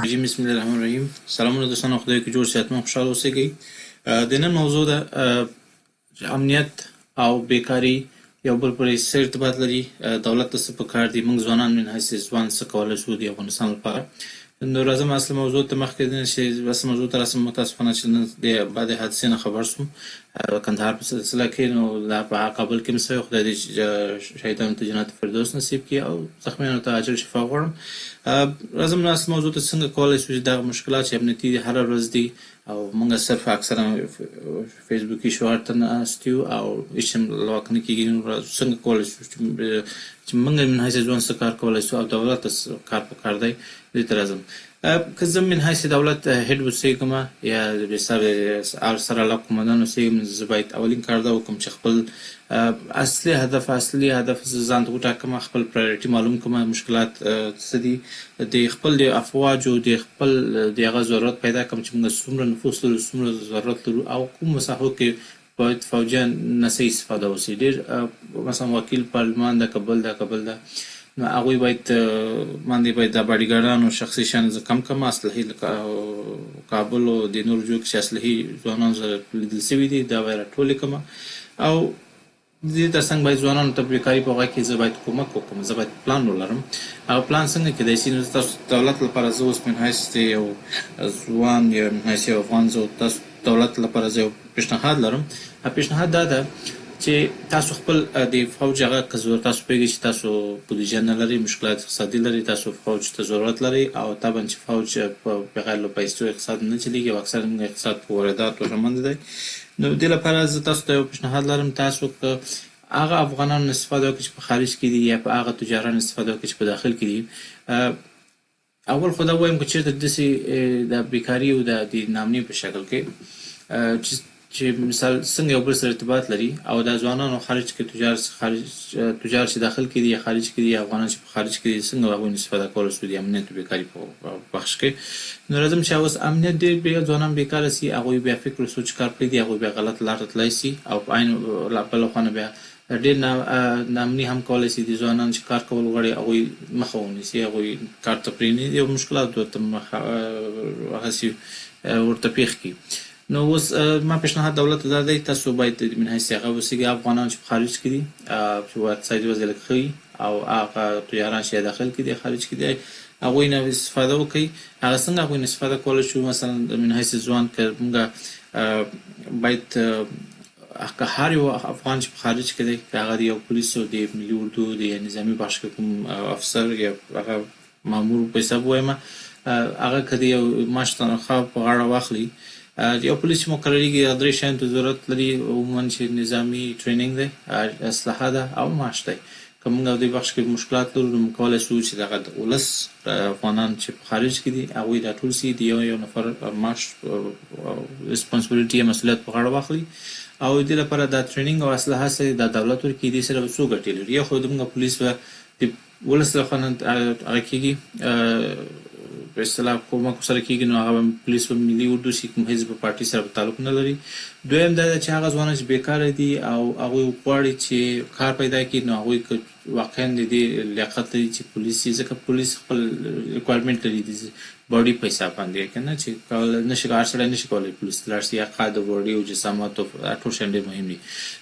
رجیم بسم الله الرحمن الرحیم. سلامونه دوستانو، خدای که جوړ صحتمند خوشحاله اوسئ. د نن موضوع ده امنیت او بیکاري یو بل پورې څه ارتباط لري. دولت ته څه پکار دي، موږ ځوانان من حیث ځوان څه کولی شو د افغانستان لپاره. نو راځم اصل موضوع ته مخکې نه چې بس موضوع ته راسم. متاسفانه چې نن د بعد حادثې نه خبر شوم کندهار په سلسله کې. نو دا په کابل کې مې خدای دې شهیدانو ته جنت فردوس نصیب کړي او زخمیانو ته عاجل شفا غواړم. راځم نو اصل موضوع ته څنګه کولی شو چې دغه مشکلات چې امنیتي دي هره ورځ دي او موږ صرف اکثرا فیسبوکي شعار ته ناست یو او هېڅ هم لاک نه کېږي. نو څنګه کولی شو چې موږ من حیث ځوان څه کار کولی شو او دولت ته کار پکار دی. دې ته راځم. که زه من حیث دولت هیډ اوسېږم یا بېسر سره علاقه قومندان اوسېږم، زه باید اولین کار دا وکړم چې خپل اصلي هدف ځان ته وټاکم، خپل پرایورټي معلوم کړم، مشکلات څه دي، د خپل د افواجو د خپل د هغه ضرورت پیدا کړم چې موږ څومره نفوس لرو، څومره ضرورت لرو او کوم مساحو کې باید فوجیان نه صحیح استفاده وشي. ډېر مثلا وکیل پارلمان د کابل ده، نو هغوی باید د باډیګارانو شخصي شیان زه کم اسلحې لکه کابل او د نورو ځایو کې چې اسلحې ځوانانو سره لیدل شوي دي دا باید راټولې کړم او دې ترڅنګ باید ځوانانو ته بیکاري په هغه کې زه باید کومک وکړم. زه باید پلان ولرم. او پلان څنګه کېدای شي؟ نو تاسو دولت لپاره زه اوس من حیث یو ځوان یا من حیث یو افغان زه تاسو دولت لپاره زه یو پیشنهاد لرم. پیشنهاد دا ده چې تاسو خپل د فوج هغه که تاسو پوهېږئ چې تاسو بودیجه نه لرئ، مشکلات اقتصادي لرئ، تاسو فوج ته ضرورت لرئ او طبعا چې فوج په بغیر له پیسو اقتصاد نه چلېږي او اکثر موږ اقتصاد په وارداتو شمند دی. نو دې لپاره زه تاسو ته یو پیشنهاد لرم، تاسو که هغه افغانان استفاده وکړئ چې په خارج کې دي یا په هغه تجاران استفاده وکړئ چې په داخل کې دي. اول خو دا وایم که چېرته داسې د بیکاري او د ناامني په شکل کې چې مثال څنګه یو بل سره ارتباط لري او دا ځوانانو خارج کې تجار چې داخل کې دي یا خارج کې دي یا افغانان چې په خارج کې دي څنګه هغوی استفاده کولی شو د امنیت او بیکاري په بخش کې. نو راځم چې اوس امنیت ډېر بیا ځوانان بیکاره سي، هغوی بیا فکر و سوچ کار پرېږدي، هغوی بیا غلط لار ته تللی سي او په عین بله خوا نه بیا ډېر ناامني هم کولی سي. د ځوانان چې کار کول غواړي هغوی مخه ونیسي، هغوی کار ته پرېنږدي او مشکلات ورته هغسې ورته پېښ کړي. نو اوس ما پیشنهاد دولت ته دا دی، تاسو باید من حیث هغه اوسېږئ افغانان چې په خارج کې دي چې اقتصادي وضع لږ ښه وي او هغه تجاران چې داخل کې دي خارج کې دي هغوی نه استفاده وکړئ. هغه څنګه هغوی نه استفاده کولی شو؟ مثلا من حیث ځوان که موږ باید که هر یو افغان چې په خارج کې دی، که هغه د یو پولیسو د ملي اردو د نظامي بخش کې کوم افسر یا هغه مامور په حساب ووایم، هغه که د یو معاش تنخواه په غاړه واخلي، یو پولیس چې مقرریږي درې شیانو ته ضرورت لري عموما چې نظامي ټریننګ دی، اسلحه ده او معاش دی. که موږ د دې بخش کې مشکلات لرو نو موږ کولی شو چې دغه د ولس افغانان چې په خارج کې دي هغوی راټول سي، د یو نفر معاش ریسپانسبیلیټي یا مسؤلیت په غاړه واخلي او دې لپاره دا ټریننګ او اسلحه چې دا دولت ورکوي دې سره به څو ګټې لري. یو خو زموږ پولیس به د ولس لخوا نه هغه کېږي په اصطلاح کومک سره کېږي، نو هغه پولیس په ملي اردو شي، کوم حزب پارټي سره تعلق نه لري. دویم دا ده چې هغه ځوانان چې بیکاره دي او هغوی غواړي چې کار پیدا کړي، نو هغوی که واقعا د دې لیاقت لري چې پولیس شي، ځکه پولیس خپل ریکوایرمنټ لري د باډي په حساب باندې، که نه چې نشي هر سړی نشي کولی پولیس ته لاړ شي، یا قد باډي او جسامت او ټول شیان ډېر مهم دي.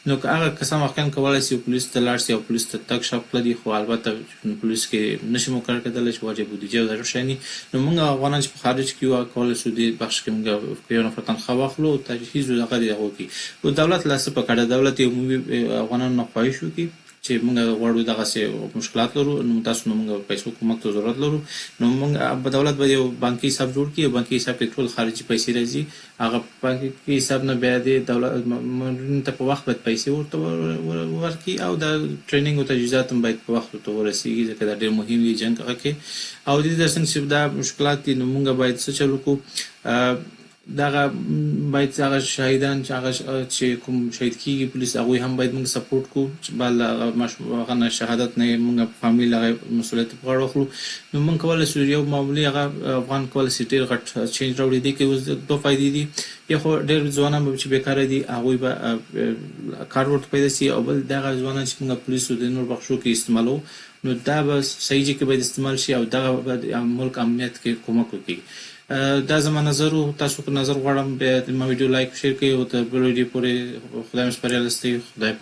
نو که هغه کسان واقعا کولی شي پولیس ته لاړ شي او پولیس ته تګ شوق لري، خو البته پولیس کې نشي مقرر کېدلی چې واجب بودیجه او دا شیان دي، نو موږ افغانان چې په خارج کې یو کولی شو دې بخش کې موږ یو نفر تنخواه واخلو، تجهیز او هغه دې هغه وکړي. نو دولت له څه پکار ده؟ دولت یو عمومي افغانانو نه خواهش وکړي چې موږ غواړو دغسې مشکلات لرو، نو تاسو نو موږ پیسو کومک ته ضرورت لرو، نو موږ دولت به یو بانکي حساب جوړ کړي. بانکي حساب کې ټول خارجي پیسې راځي، هغه بانکي حساب نه بیا د دولت مامورینو ته په وخت باید پیسې ورته ورکړي او دا ټریننګ او تجهیزات هم باید په وخت ورته ورسېږي، ځکه دا ډېر مهم دي جنګ هغه کې. او د دې ترڅنګ چې دا مشکلات دي، نو موږ باید څه چل وکړو؟ دغه باید هغه شهیدان چې کوم شهید کېږي پولیس، هغوی هم باید موږ سپورټ کړو چې بل هغه نه شهادت نه موږ فامیل هغه مسؤلیت په غاړه واخلو. نو موږ کولی شو یو معمولي هغه افغان کولی شي ډېر غټ چینج راوړي. دې کې اوس دوه فایدې دي، یو خو ډېر ځوانان به چې بیکاره دي هغوی به کار ورته پیدا شي، او بل دغه ځوانان چې موږ پولیسو د نور بخشو کې استعمالوو نو دا به صحیح ځای کې باید استعمال شي او دغه به د ملک امنیت کې کومک وکړي. دا زما نظر و. تاسو په نظر غواړم بیا د ما ویډیو لایک شیر کړئ او تر بل ویډیو پورې خدای مو سپارلی. خدای